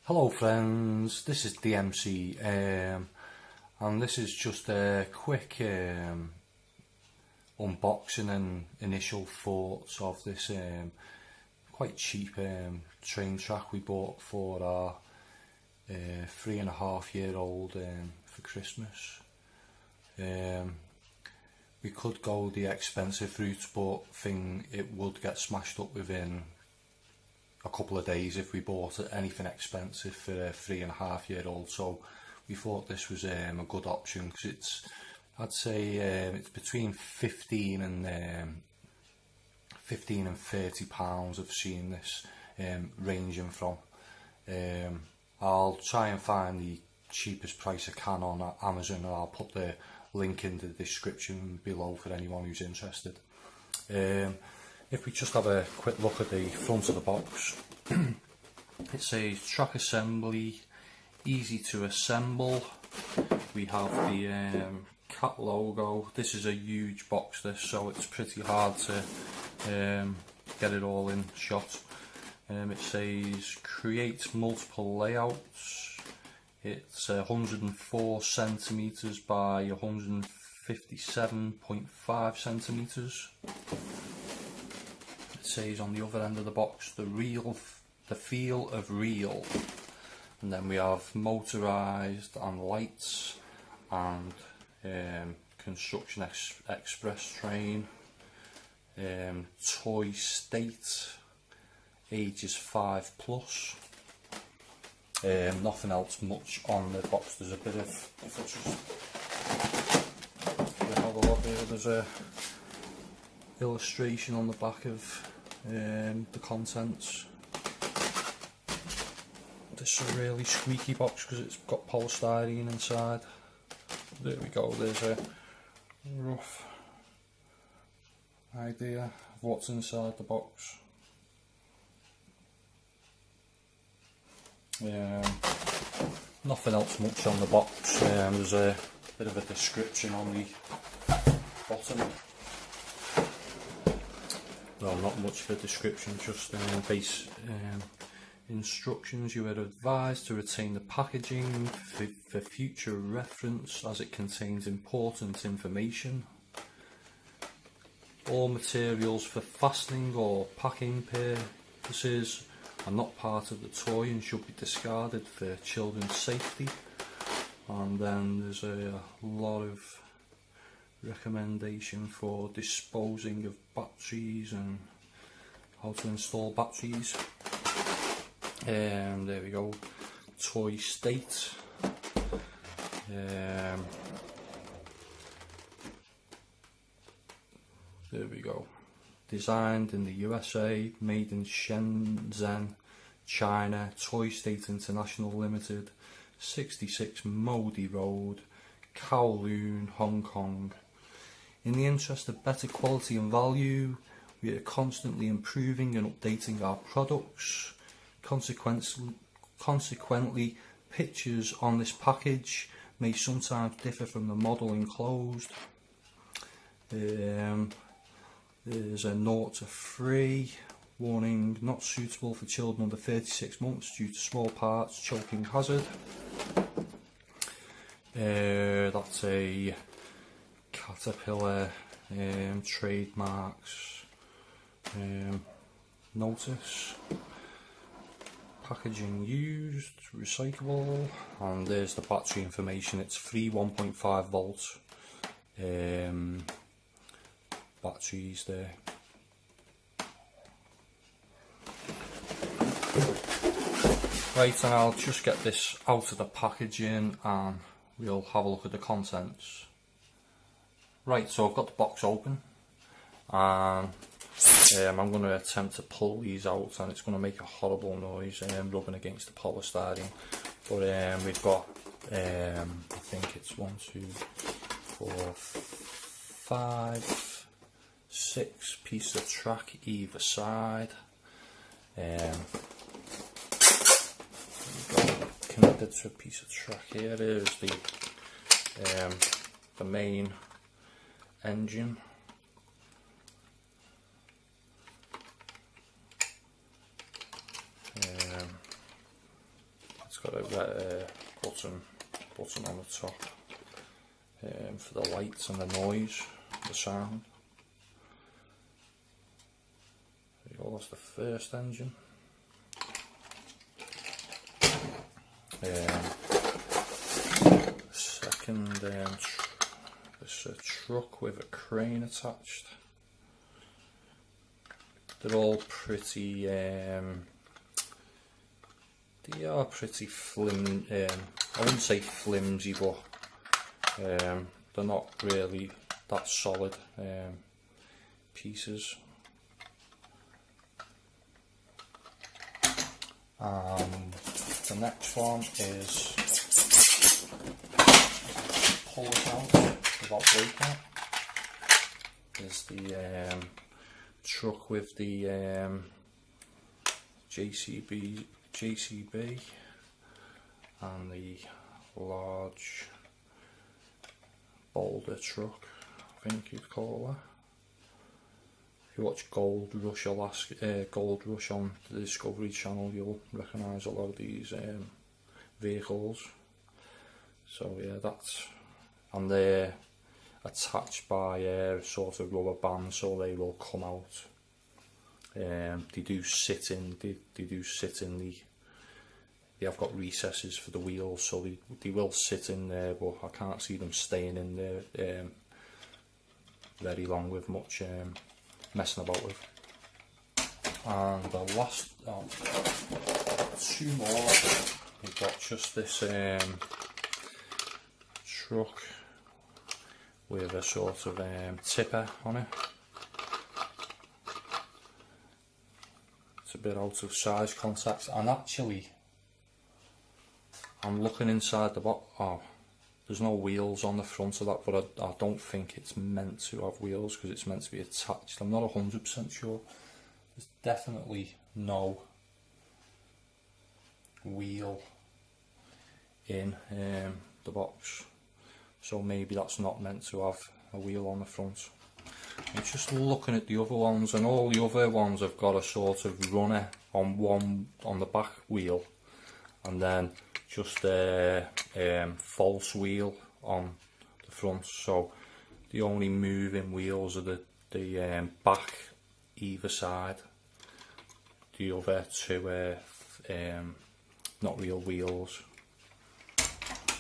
Hello friends, this is DMC and this is just a quick unboxing and initial thoughts of this quite cheap train track we bought for our 3.5-year-old for Christmas. We could go the expensive route, but it would get smashed up within a couple of days if we bought anything expensive for a 3.5-year-old. So we thought this was a good option because I'd say it's between 15 and £30 I've seen this ranging from. I'll try and find the cheapest price I can on Amazon, and I'll put the link in the description below for anyone who's interested. If we just have a quick look at the front of the box, it says track assembly, easy to assemble. We have the cat logo. This is a huge box, so it's pretty hard to get it all in shot. It says create multiple layouts. It's 104 centimeters by 157.5 centimeters. It says on the other end of the box the feel of real, and then we have motorized and lights and construction express train, toy state, ages 5+. Nothing else much on the box. There's a bit of, if I just have a look here, there's a illustration on the back of the contents. This is a really squeaky box because it's got polystyrene inside. There we go, there's a rough idea of what's inside the box. Nothing else much on the box. There's a bit of a description on the bottom. Well, not much of a description, just base instructions. You are advised to retain the packaging for future reference as it contains important information. All materials for fastening or packing purposes are not part of the toy and should be discarded for children's safety. And then there's a lot of recommendation for disposing of batteries and how to install batteries. There we go, toy state. There we go. Designed in the USA, made in Shenzhen, China, Toy State International Limited, 66 Modi Road, Kowloon, Hong Kong. In the interest of better quality and value, we are constantly improving and updating our products. Consequently, pictures on this package may sometimes differ from the model enclosed. There's a 0 to 3 warning, not suitable for children under 36 months due to small parts, choking hazard. That's a Caterpillar trademarks notice. Packaging used, recyclable, and there's the battery information. It's 3 1.5 volt batteries there. Right, and I'll just get this out of the packaging and we'll have a look at the contents. Right, so I've got the box open and I'm going to attempt to pull these out, and it's going to make a horrible noise rubbing against the polystyrene. But we've got, I think it's 1, 2, 4, 5, 6 pieces of track either side. Connected to a piece of track here. There's the main engine. got a button on the top for the lights and the noise, the sound. There you go, that's the first engine. Second, there's a truck with a crane attached. They're all pretty, they are pretty I wouldn't say flimsy, but they're not really that solid pieces. The next one is pull it out without breaking it. Is the truck with the JCB and the large boulder truck, I think you'd call that. If you watch Gold Rush on the Discovery Channel, you'll recognise a lot of these vehicles. So yeah, and they're attached by a sort of rubber band, so they will come out. They do sit in they have got recesses for the wheels, so they will sit in there, but I can't see them staying in there very long with much messing about with. And the last two more, we've got just this truck with a sort of tipper on it. It's a bit out of size contact, and actually I'm looking inside the box. Oh, there's no wheels on the front of that, but I don't think it's meant to have wheels because it's meant to be attached. I'm not 100% sure. There's definitely no wheel in the box, so maybe that's not meant to have a wheel on the front. I'm just looking at the other ones, and all the other ones have got a sort of runner on the back wheel, and then just a false wheel on the front. So the only moving wheels are the back either side. The other two are not real wheels,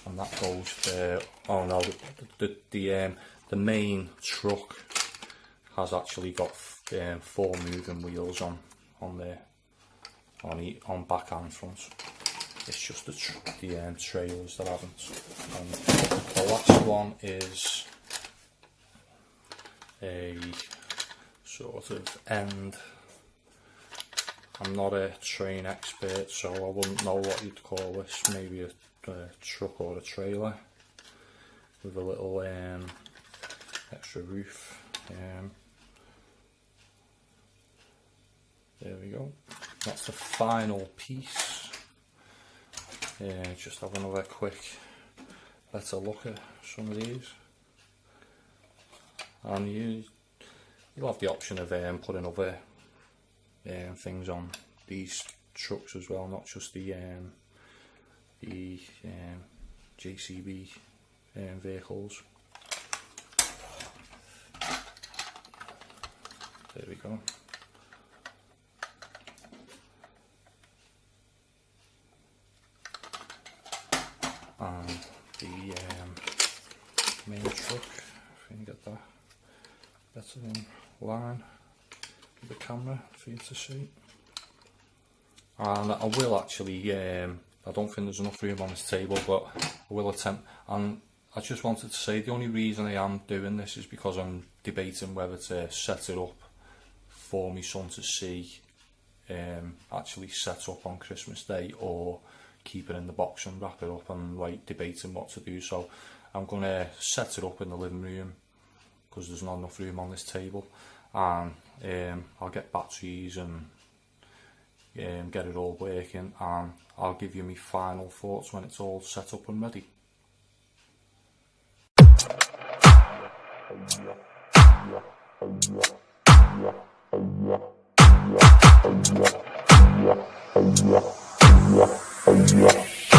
and that goes for. Oh no, the main truck has actually got 4 moving wheels on there, on back and front. It's just the trailers that haven't. And the last one is a sort of end. I'm not a train expert, so I wouldn't know what you'd call this. Maybe a truck or a trailer with a little extra roof. There we go. That's the final piece. Just have another quick better look at some of these, and you'll have the option of putting other things on these trucks as well, not just the JCB vehicles. There we go. And the main truck, if you can get that better in line with the camera for you to see. And I will actually, I don't think there's enough room on this table, but I will attempt. And I just wanted to say the only reason I am doing this is because I'm debating whether to set it up for my son to see, actually set up on Christmas Day, or keep it in the box and wrap it up, and like debating what to do. So I'm going to set it up in the living room because there's not enough room on this table, and I'll get batteries and get it all working, and I'll give you my final thoughts when it's all set up and ready. Yeah.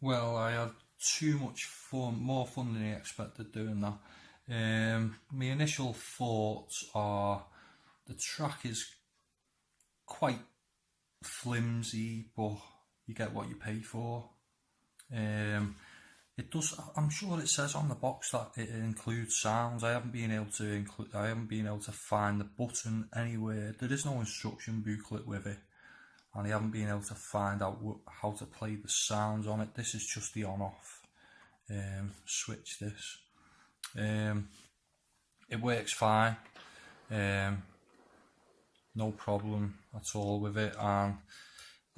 Well, I had too much fun, more fun than I expected doing that. My initial thoughts are the track is quite flimsy, but you get what you pay for. It does. I'm sure it says on the box that it includes sounds. I haven't been able to find the button anywhere. There is no instruction booklet with it, and I haven't been able to find out how to play the sounds on it. This is just the on-off switch. This it works fine. No problem at all with it, and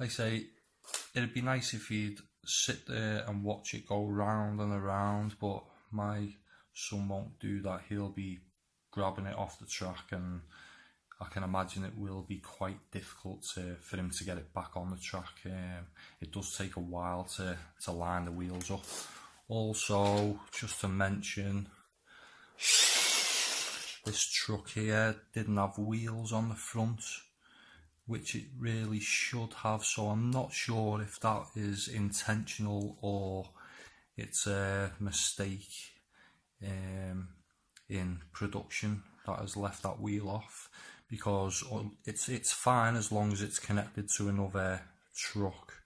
like I say, it'd be nice if you'd sit there and watch it go round and around, but my son won't do that. He'll be grabbing it off the track, and I can imagine it will be quite difficult for him to get it back on the track. It does take a while to line the wheels up. Also, just to mention, this truck here didn't have wheels on the front, which it really should have, so I'm not sure if that is intentional or it's a mistake in production that has left that wheel off, because it's fine as long as it's connected to another truck,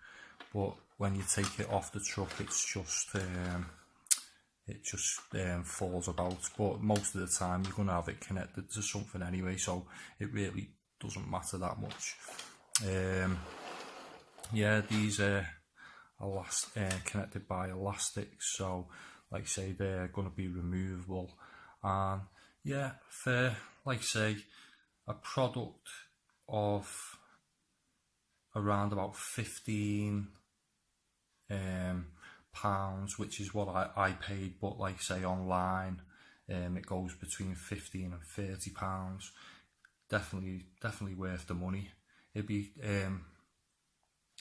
but when you take it off the truck, it just falls about. But most of the time you're going to have it connected to something anyway, so it really doesn't matter that much. Yeah, these are connected by elastics, so like I say, they're going to be removable. And yeah, for like I say, a product of around about £15, which is what I paid, but like I say, online it goes between £15 and £30. Definitely worth the money. It'd be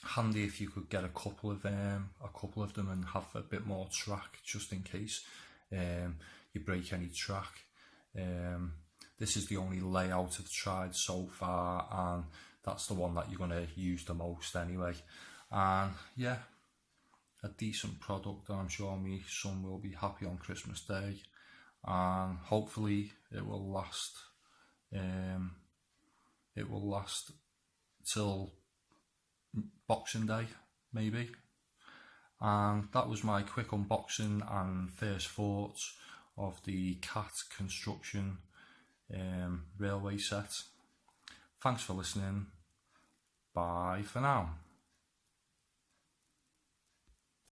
handy if you could get a couple of them and have a bit more track, just in case you break any track. This is the only layout I've tried so far, and that's the one that you're going to use the most anyway. And yeah, a decent product, and I'm sure my son will be happy on Christmas Day, and hopefully it will last. It will last till Boxing Day, maybe. And that was my quick unboxing and first thoughts of the Cat Construction railway set. Thanks for listening. Bye for now.